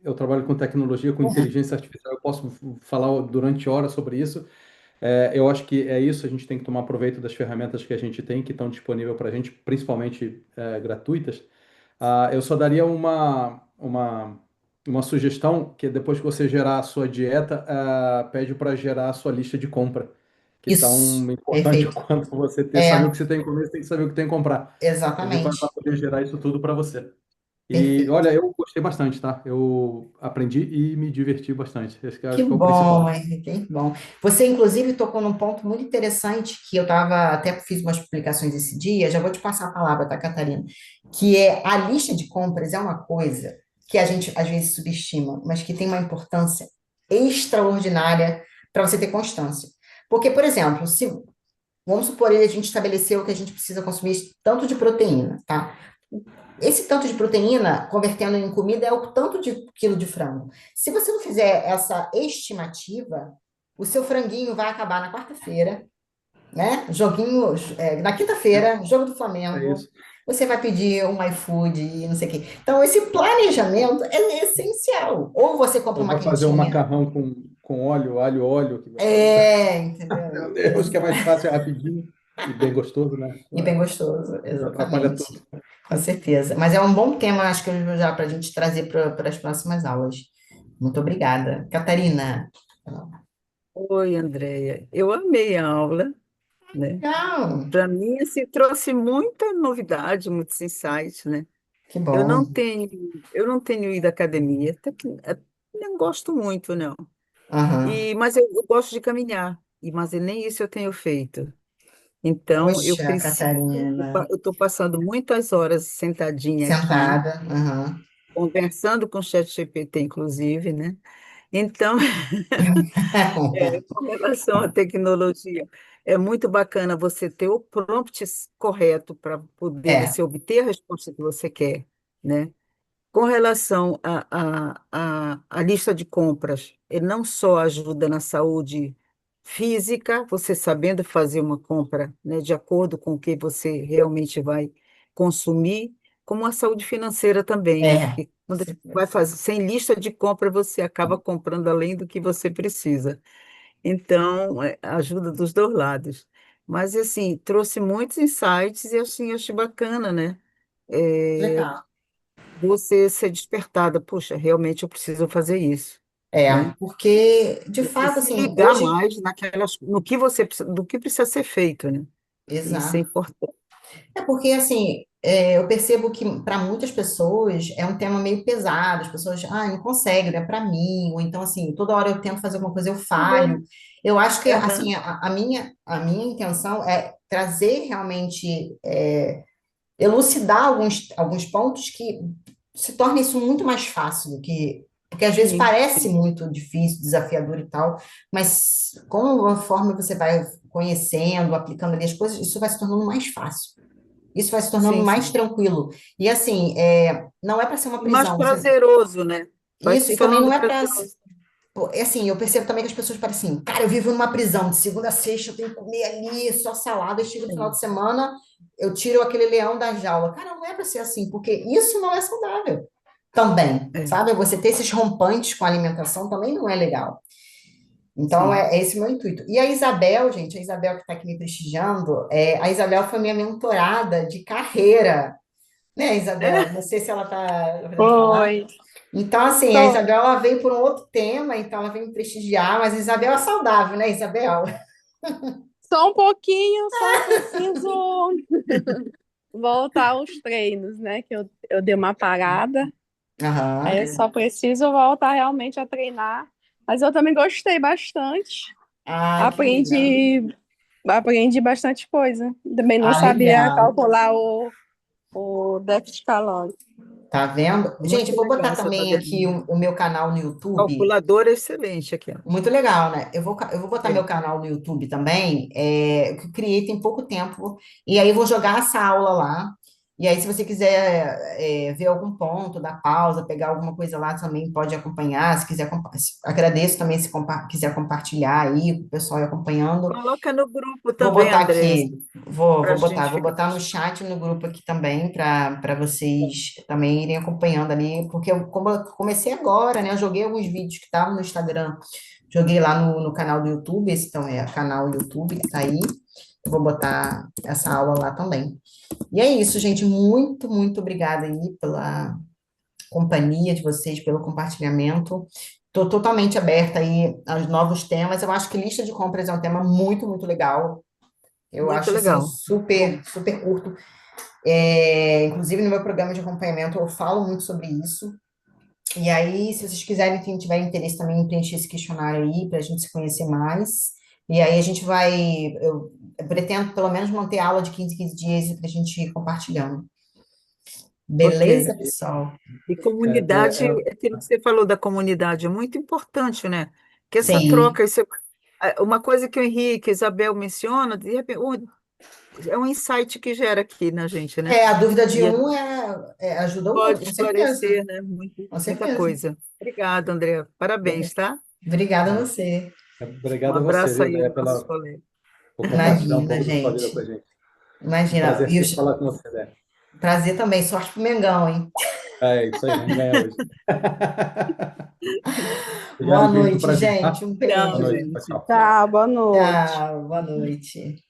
eu trabalho com tecnologia, com inteligência artificial, eu posso falar durante horas sobre isso. Eu acho que é isso, a gente tem que tomar proveito das ferramentas que a gente tem, que estão disponíveis para a gente, principalmente gratuitas. Eu só daria uma sugestão, que depois que você gerar a sua dieta, pede para gerar a sua lista de compra, que é Isso, tão importante perfeito. quanto você saber o É, que você tem que comer, você tem que saber o que tem que comprar. Ele vai exatamente. poder gerar isso tudo para você. E Perfeito. olha, eu gostei bastante, tá? Eu aprendi e me diverti bastante. Que Acho que é o bom, principal. Henrique, que bom. Você, inclusive, tocou num ponto muito interessante que eu até fiz umas publicações esse dia, já vou te passar a palavra, tá, Catarina? Que é a lista de compras é uma coisa que a gente às vezes subestima, mas que tem uma importância extraordinária para você ter constância. Porque, por exemplo, se vamos supor aí a gente estabeleceu que a gente precisa consumir tanto de proteína, tá? Esse tanto de proteína, convertendo em comida, é o tanto de quilo de frango. Se você não fizer essa estimativa, o seu franguinho vai acabar na quarta-feira, né? Joguinho, na quinta-feira, jogo do É Flamengo. isso. Você vai pedir um iFood e não sei o quê. Então, esse planejamento é essencial. Ou você compra Ou uma vai fazer um quentinha. macarrão com óleo, alho, óleo, que você... Meu Entendeu? Deus, que é mais fácil, é rapidinho e bem gostoso, né? E bem gostoso, Não atrapalha exatamente. tudo. Com certeza. Mas é um bom tema, acho que já para a gente trazer para as próximas aulas. Muito obrigada. Catarina. Oi, Andréia. Eu amei a aula, né? Legal. Para mim, assim, trouxe muita novidade, muitos insights, né? Que Eu bom. não tenho, eu não tenho ido à academia, até que não gosto muito, não. Aham. Mas eu gosto de caminhar, mas nem isso eu tenho feito. Então, eu Poxa, preciso, Catarina. eu estou passando muitas horas sentadinha aqui, Sentada. Aham. conversando com o ChatGPT, inclusive, né? Então, com relação à tecnologia, é muito bacana você ter o prompt correto para poder É, você obter a resposta que você quer, né? Com relação à lista de compras, ele não só ajuda na saúde física, você sabendo fazer uma compra, né, de acordo com o que você realmente vai consumir, como a saúde financeira também, né? é. Porque quando vai fazer sem lista de compra, você acaba comprando além do que você precisa. Então, ajuda dos dois lados. Mas, assim, trouxe muitos insights e, assim, eu achei bacana, né? É, Legal. você ser despertada, puxa, realmente eu preciso fazer isso, né? Porque, de E fato, se assim, ligar hoje. mais no que você do que precisa ser feito, né? Isso é Exato. importante. É porque, assim, eu percebo que para muitas pessoas é um tema meio pesado, as pessoas, não consegue, não é para mim, ou então, assim, toda hora eu tento fazer alguma coisa, eu falho. Uhum. Eu acho que, Aham. assim, a minha intenção é trazer realmente, elucidar alguns pontos que se torna isso muito mais fácil do que. Porque às vezes Sim, parece sim, muito difícil, desafiador e tal, mas conforme você vai conhecendo, aplicando ali as coisas, isso vai se tornando mais fácil. Isso vai se tornando sim, mais sim. tranquilo. E assim, não é para ser uma E mais prisão. prazeroso, né? Vai Isso, se e também tornando não é para. prazeroso. Assim, eu percebo também que as pessoas parecem assim, cara, eu vivo numa prisão, de segunda a sexta eu tenho que comer ali só salada, e chega no final Sim, de semana, eu tiro aquele leão da jaula. Cara, não é para ser assim, porque isso não é saudável. também, É, sabe? Você ter esses rompantes com a alimentação também não é legal. Então, sim. é esse o meu intuito. E a Isabel, gente, a Isabel que está aqui me prestigiando, a Isabel foi minha mentorada de carreira, né, Isabel? É, Não sei se ela está podendo falar. Foi. Então, assim, a Tô Isabel, ela veio por um outro tema, então ela veio me prestigiar, mas a Isabel é saudável, né, Isabel? só um pouquinho, só preciso voltar aos treinos, né? Que eu dei uma parada. Aí Aham. eu só preciso voltar realmente a treinar. Mas eu também gostei bastante. Ah, que legal. Aprendi bastante coisa. Também não Ah, sabia legal. calcular o déficit calórico. Tá vendo? Gente, muito eu vou legal botar essa também aqui tabelinha. o meu canal no YouTube. Calculadora excelente aqui, ó. Muito legal, né? Eu vou botar É, meu canal no YouTube também, que eu criei tem pouco tempo, e aí eu vou jogar essa aula lá. E aí, se você quiser ver algum ponto da pausa, pegar alguma coisa lá também, pode acompanhar. Se quiser, agradeço também se quiser compartilhar aí, o pessoal ir acompanhando. coloca no grupo Vou também, botar André, aqui, vou, para a vou botar, gente vou ficar botar no assistindo. chat no grupo aqui também, para vocês também irem acompanhando ali, porque como eu comecei agora, né? Eu joguei alguns vídeos que estavam no Instagram, joguei lá no canal do YouTube, esse então é o canal YouTube que tá aí. Eu vou botar essa aula lá também. E é isso, gente. Muito, muito obrigada aí pela companhia de vocês, pelo compartilhamento. Estou totalmente aberta aí aos novos temas. Eu acho que lista de compras é um tema muito, muito legal. Eu Muito acho assim legal. Bom, super, super curto. Inclusive no meu programa de acompanhamento eu falo muito sobre isso. E aí, se vocês quiserem, quem tiver interesse também em preencher esse questionário aí, para a gente se conhecer mais. E aí a gente vai, eu pretendo pelo menos manter aula de 15 em 15 dias para a gente ir compartilhando. Beleza, ok. pessoal? E É, comunidade, aquilo que você falou da comunidade é muito importante, né? Que essa Sim. troca, uma coisa que o Henrique, a Isabel menciona, de repente, é um insight que gera aqui na gente, né? A dúvida de E a um gente ajuda o pode outro, com certeza. esclarecer, né? Com Muita certeza. coisa. Obrigada, André. Parabéns, tá? Obrigada a é, você. Um obrigado a você, abraço viu, aí Déia, aos nossos colegas. por compartilhar um Imagina, pouco da sua vida gente. com a gente. Um Imagina. prazer sempre falar com você, Déia. Prazer também. Sorte pro Mengão, hein? É isso aí, vamos ganhar hoje. Boa Obrigado, querido, noite, prazer, gente. tá? Um Boa Tchau, beijo. noite, tchau, gente. tchau. Tá, boa noite. Tchau. Boa noite.